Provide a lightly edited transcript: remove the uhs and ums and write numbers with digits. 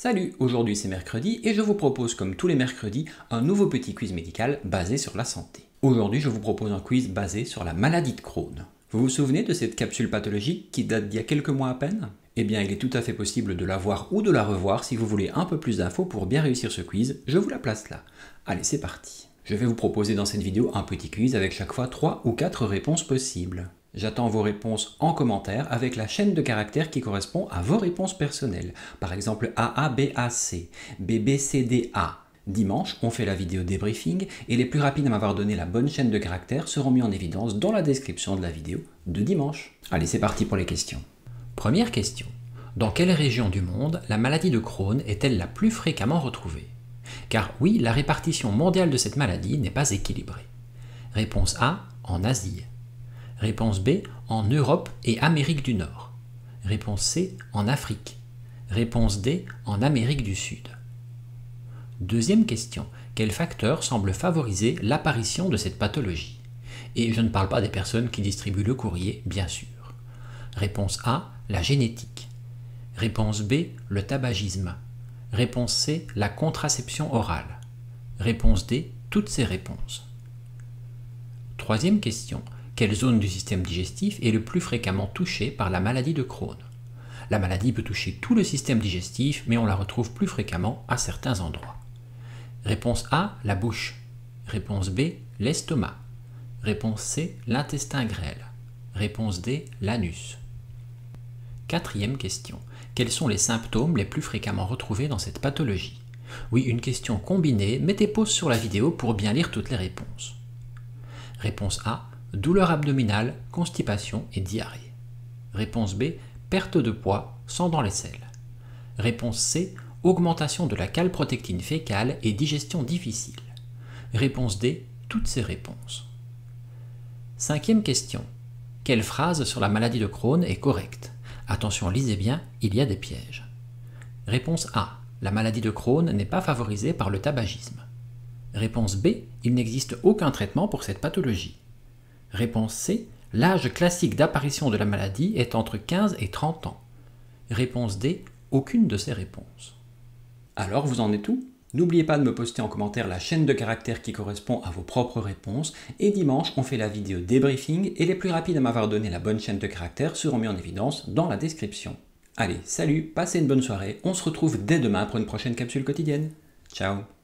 Salut, aujourd'hui c'est mercredi et je vous propose comme tous les mercredis un nouveau petit quiz médical basé sur la santé. Aujourd'hui je vous propose un quiz basé sur la maladie de Crohn. Vous vous souvenez de cette capsule pathologique qui date d'il y a quelques mois à peine? Eh bien il est tout à fait possible de la voir ou de la revoir si vous voulez un peu plus d'infos pour bien réussir ce quiz, je vous la place là. Allez c'est parti. Je vais vous proposer dans cette vidéo un petit quiz avec chaque fois 3 ou 4 réponses possibles. J'attends vos réponses en commentaire avec la chaîne de caractères qui correspond à vos réponses personnelles. Par exemple AABAC, BBCDA. Dimanche, on fait la vidéo débriefing et les plus rapides à m'avoir donné la bonne chaîne de caractères seront mis en évidence dans la description de la vidéo de dimanche. Allez, c'est parti pour les questions. Première question. Dans quelle région du monde la maladie de Crohn est-elle la plus fréquemment retrouvée? Car oui, la répartition mondiale de cette maladie n'est pas équilibrée. Réponse A, en Asie. Réponse B, en Europe et Amérique du Nord. Réponse C, en Afrique. Réponse D, en Amérique du Sud. Deuxième question. Quel facteur semble favoriser l'apparition de cette pathologie? Et je ne parle pas des personnes qui distribuent le courrier, bien sûr. Réponse A, la génétique. Réponse B, le tabagisme. Réponse C, la contraception orale. Réponse D, toutes ces réponses. Troisième question. Quelle zone du système digestif est le plus fréquemment touchée par la maladie de Crohn? La maladie peut toucher tout le système digestif, mais on la retrouve plus fréquemment à certains endroits. Réponse A, la bouche. Réponse B, l'estomac. Réponse C, l'intestin grêle. Réponse D, l'anus. Quatrième question. Quels sont les symptômes les plus fréquemment retrouvés dans cette pathologie? Oui, une question combinée, mettez pause sur la vidéo pour bien lire toutes les réponses. Réponse A, douleur abdominale, constipation et diarrhée. Réponse B, perte de poids, sang dans les selles. Réponse C, augmentation de la calprotectine fécale et digestion difficile. Réponse D, toutes ces réponses. Cinquième question. Quelle phrase sur la maladie de Crohn est correcte? Attention, lisez bien, il y a des pièges. Réponse A, la maladie de Crohn n'est pas favorisée par le tabagisme. Réponse B, il n'existe aucun traitement pour cette pathologie. Réponse C, l'âge classique d'apparition de la maladie est entre 15 et 30 ans. Réponse D, aucune de ces réponses. Alors, vous en êtes où? N'oubliez pas de me poster en commentaire la chaîne de caractères qui correspond à vos propres réponses. Et dimanche, on fait la vidéo débriefing et les plus rapides à m'avoir donné la bonne chaîne de caractères seront mis en évidence dans la description. Allez, salut, passez une bonne soirée, on se retrouve dès demain pour une prochaine capsule quotidienne. Ciao!